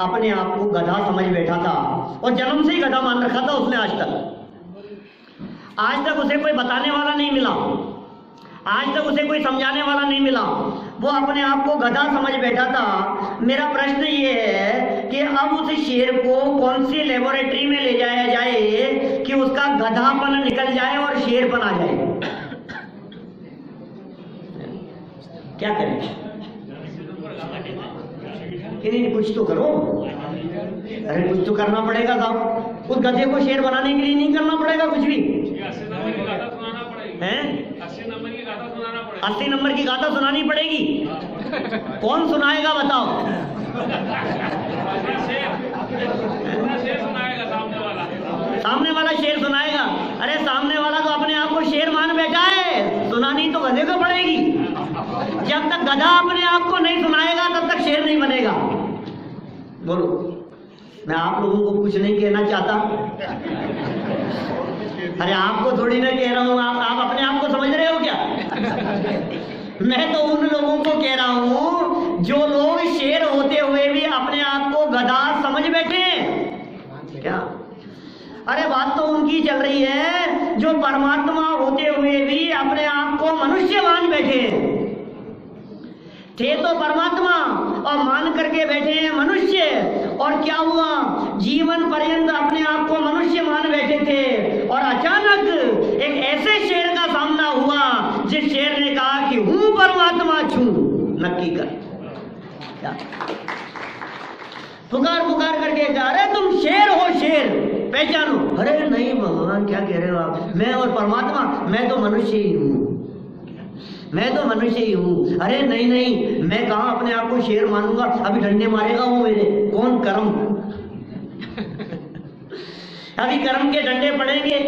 अपने आप को गधा समझ बैठा था और जन्म से ही गधा मान रखा था उसने, आज तक उसे कोई बताने वाला नहीं मिला, आज तक उसे कोई समझाने वाला नहीं मिला, वो अपने आप को गधा समझ बैठा था। मेरा प्रश्न ये है कि अब उस शेर को कौन सी लेबोरेटरी में ले जाया जाए कि उसका गधापन निकल जाए और शेरपन आ जाए? क्या करें? कि नहीं कुछ तो करो। अरे कुछ तो करना पड़ेगा साहब, उस गधे को शेर बनाने के लिए नहीं करना पड़ेगा कुछ भी। 80 नंबर की गाथा सुनाना पड़ेगी। हैं? 80 नंबर की गाथा सुनाना पड़ेगी। 80 नंबर की गाथा सुनानी पड़ेगी। कौन सुनाएगा बताओ? शेर सुनाएगा सामने वाला शेर सुनाएगा। अरे सामने वाला तो अपने आप को शेर मान बैठा है, सुनानी तो गधे को पड़ेगी। जब तक गधा अपने आप को नहीं सुनाएगा तब तक शेर नहीं बनेगा। बोलो, मैं आप लोगों को कुछ नहीं कहना चाहता। अरे आपको थोड़ी ना कह रहा हूं, आप अपने आप को समझ रहे हो क्या? मैं तो उन लोगों को कह रहा हूं जो लोग शेर होते हुए भी अपने आप को गधा समझ बैठे। क्या? अरे बात तो उनकी चल रही है जो परमात्मा होते हुए भी अपने आप को मनुष्य मान बैठे। थे तो परमात्मा और मान करके बैठे हैं मनुष्य। और क्या हुआ? जीवन पर्यंत अपने आप को मनुष्य मान बैठे थे और अचानक एक ऐसे शेर का सामना हुआ जिस शेर ने कहा कि हूं परमात्मा छू नक्की कर। क्या? पुकार पुकार करके कहा, अरे तुम शेर हो, शेर पहचानो। अरे नहीं भगवान, क्या कह रहे हो आप? मैं और परमात्मा, मैं तो मनुष्य ही हूं, मैं तो मनुष्य ही हूं। अरे नहीं नहीं, मैं कहां अपने आप को शेर मानूंगा, अभी डंडे मारेगा वो मेरे। कौन? कर्म। अभी कर्म के डंडे पड़ेंगे,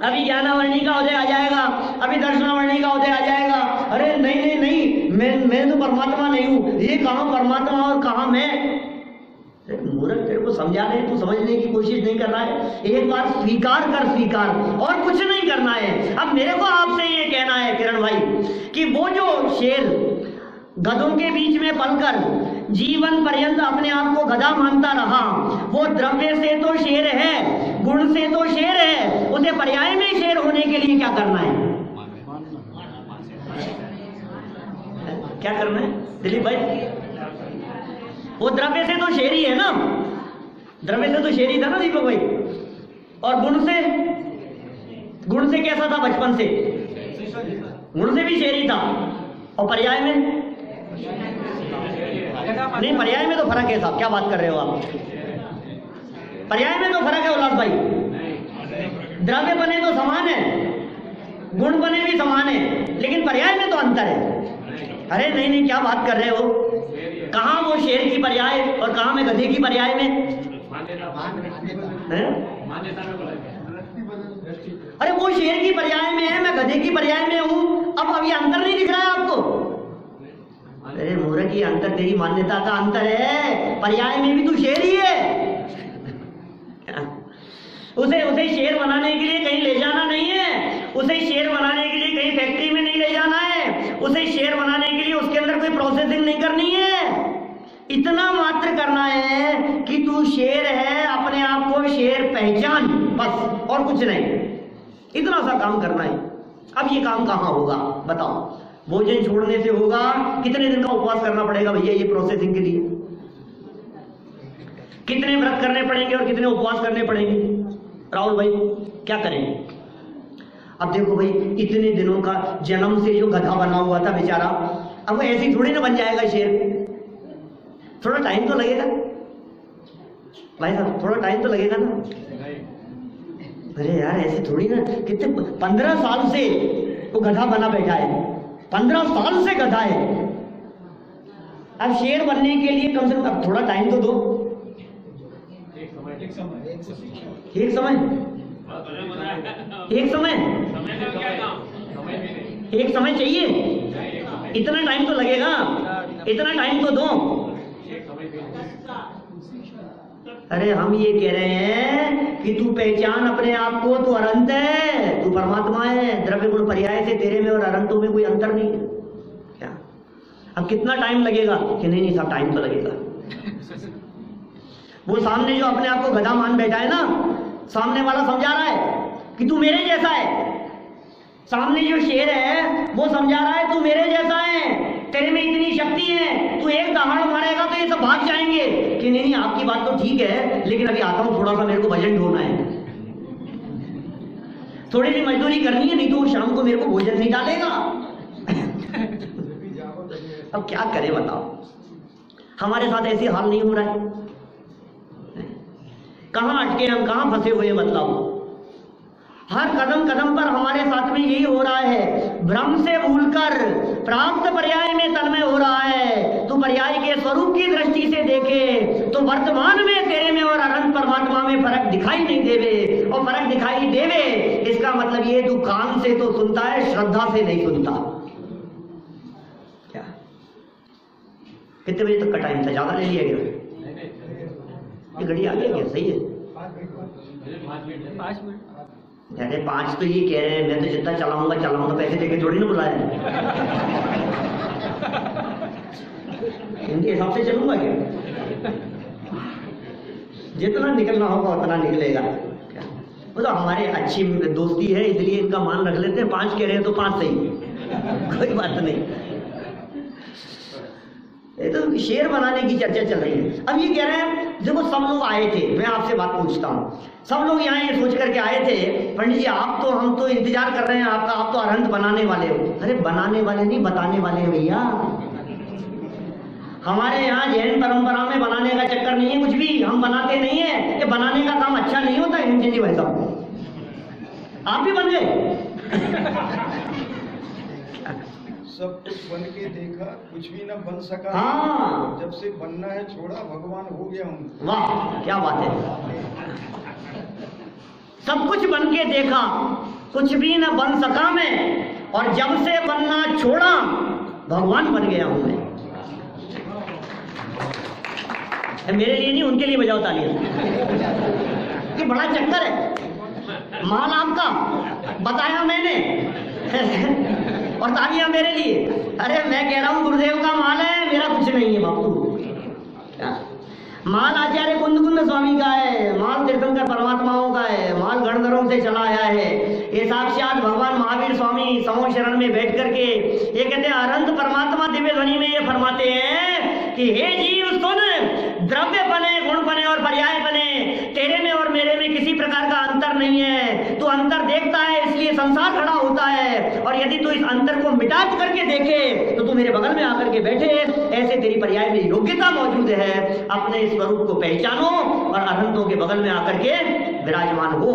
अभी ज्ञानावर्णी का उदय आ जाएगा, अभी दर्शनावर्णी का उदय आ जाएगा। अरे नहीं नहीं नहीं, मैं तो परमात्मा नहीं हूं। ये कहां परमात्मा और कहां मैं? मूर्ख, तेरे को समझा रहे, तू समझने की कोशिश नहीं कर रहा है। एक बार स्वीकार कर, स्वीकार, और कुछ नहीं करना है। अब मेरे को आपसे ये कहना है किरण भाई कि वो जो शेर गधों के बीच में पलकर जीवन पर्यंत अपने आप को गधा मानता रहा, वो द्रव्य से तो शेर है, गुण से तो शेर है, उसे पर्याय में शेर होने के लिए क्या करना है? क्या करना है दिलीप भाई? वो द्रव्य से तो शेरी है ना, द्रव्य से तो शेरी था ना दीपक भाई। और गुण से कैसा था? बचपन से गुण से भी शेरी था। और पर्याय में नहीं, पर्याय में तो फर्क है साहब। क्या बात कर रहे हो आप? पर्याय में तो फर्क है उल्लास भाई। द्रव्य बने तो समान है, गुण बने भी समान है, लेकिन पर्याय में तो अंतर है। अरे नहीं नहीं, क्या बात कर रहे हो? कहां वो शेर की पर्याय और कहां मैं गधे की पर्याय में? अरे वो शेर की पर्याय में है, मैं गधे की पर्याय में हूं। अब अभी अंतर नहीं दिख रहा है आपको? अरे मूर्ख, ये अंतर तेरी मान्यता का अंतर है। पर्याय में भी तू शेर ही है। उसे शेर बनाने के लिए कहीं ले जाना नहीं है, उसे शेर बनाने के लिए कहीं फैक्ट्री में नहीं ले जाना है, उसे शेर बनाने के लिए उसके अंदर कोई प्रोसेसिंग नहीं करनी है। इतना मात्र करना है कि तू शेर है, अपने आप को शेर पहचान, बस, और कुछ नहीं। इतना सा काम करना है। अब ये काम कहां होगा बताओ? भोजन छोड़ने से होगा? कितने दिन का उपवास करना पड़ेगा भैया ये प्रोसेसिंग के लिए? कितने व्रत करने पड़ेंगे और कितने उपवास करने पड़ेंगे? राहुल भाई क्या करेंगे? अब देखो भाई, इतने दिनों का जन्म से जो गधा बना हुआ था बेचारा, अब वो ऐसी थोड़ी ना बन जाएगा शेर। थोड़ा टाइम तो लगेगा भाई साहब, थोड़ा टाइम तो लगेगा ना। अरे यार ऐसे थोड़ी ना, कितने 15 साल से वो गधा बना बैठा है, 15 साल से गधा है। अब शेर बनने के लिए कम से कम अब थोड़ा टाइम तो दो। एक समय चाहिए। इतना टाइम तो लगेगा, इतना टाइम तो दो। अरे हम ये कह रहे हैं कि तू पहचान अपने आप को, तू अनंत है, तू परमात्मा है। द्रव्य गुण पर्याय से तेरे में और अनंतों में कोई अंतर नहीं है। क्या? अब कितना टाइम लगेगा? कि नहीं नहीं साहब, टाइम तो लगेगा। वो सामने जो अपने आप को गधा मान बैठा है ना, सामने वाला समझा रहा है कि तू मेरे जैसा है। सामने जो शेर है वो समझा रहा है तू मेरे जैसा है, तेरे में इतनी शक्ति है, तू एक दहाड़ मारेगा तो ये सब भाग जाएंगे। कि नहीं नहीं, आपकी बात तो ठीक है, लेकिन अभी आता हूं, थोड़ा सा मेरे को वजन ढोना है, थोड़ी सी मजदूरी करनी है, नहीं तो वो शाम को मेरे को भोजन नहीं डालेगा। अब क्या करें बताओ? हमारे साथ ऐसी हाल नहीं हो रहा है? कहाँ अटके हम, कहाँ फंसे हुए बताओ? हर कदम कदम पर हमारे साथ में यही हो रहा है, भ्रम से भूलकर प्राप्त पर्याय में तन्मय हो रहा है। तो पर्याय के स्वरूप की दृष्टि से देखे तो वर्तमान में तेरे में और अनंत परमात्मा में फर्क दिखाई नहीं देवे, और फर्क दिखाई देवे इसका मतलब ये तू कान से तो सुनता है, श्रद्धा से नहीं सुनता। क्या कितने बजे तक का टाइम था? ज्यादा ले लिया गया? ये घड़ी आ गई क्या? सही है 5 मिनट। अरे 5 तो ये कह रहे हैं, मैं तो जितना चलाऊंगा पैसे देके थोड़ी ना बुलाया। इनके हिसाब से चलूंगा क्या? जितना निकलना होगा उतना निकलेगा। वो तो हमारे अच्छी दोस्ती है इसलिए इनका मान रख लेते हैं। 5 कह रहे हैं तो 5 सही, कोई बात नहीं। ये तो शेर बनाने की चर्चा चल रही है। अब ये कह रहे हैं देखो सब लोग आए थे, मैं आपसे बात पूछता हूँ, सब लोग यहाँ ये सोच करके आए थे पंडित जी आप तो, हम तो इंतजार कर रहे हैं आपका, आप तो अरहंत बनाने वाले हो। अरे बनाने वाले नहीं, बताने वाले हैं भैया। हमारे यहाँ जैन परंपरा में बनाने का चक्कर नहीं है कुछ भी, हम बनाते नहीं है। ये बनाने का काम अच्छा नहीं होता है जी भाई साहब, आप भी बन गए। सब कुछ बन के देखा, कुछ भी न बन सका। हाँ, जब से बनना है छोड़ा, भगवान हो गया हूँ। वाह क्या बात है। सब कुछ बन के देखा, कुछ भी न बन सका मैं, और जब से बनना छोड़ा भगवान बन गया हूं मैं। मेरे लिए नहीं, उनके लिए बजाओ तालियां। ये बड़ा चक्कर है। माल आपका बताया मैंने और तालियां मेरे लिए। अरे मैं कह रहा हूं गुरुदेव का माल है, मेरा कुछ नहीं है बापू। माल आचार्य कुंद स्वामी का है, माल तीर्थंकर परमात्माओं का है, माल गणधरों से चला आया है। ये साक्षात भगवान महावीर स्वामी समो शरण में बैठ करके ये कहते हैं, अनंत परमात्मा दिव्य ध्वनि में ये फरमाते हैं कि हे जीव सुन, द्रव्य बने, गुण बने और पर्याय बने, तेरे में और मेरे में किसी प्रकार का अंतर नहीं है। तू अंतर देखता है इसलिए संसार खड़ा होता है, और यदि तू इस अंतर को मिटा करके देखे तो तू मेरे बगल में आकर के बैठे। ऐसे तेरी पर्याय में योग्यता मौजूद है, अपने स्वरूप को पहचानो और अरहंतों के बगल में आकर के विराजमान हो।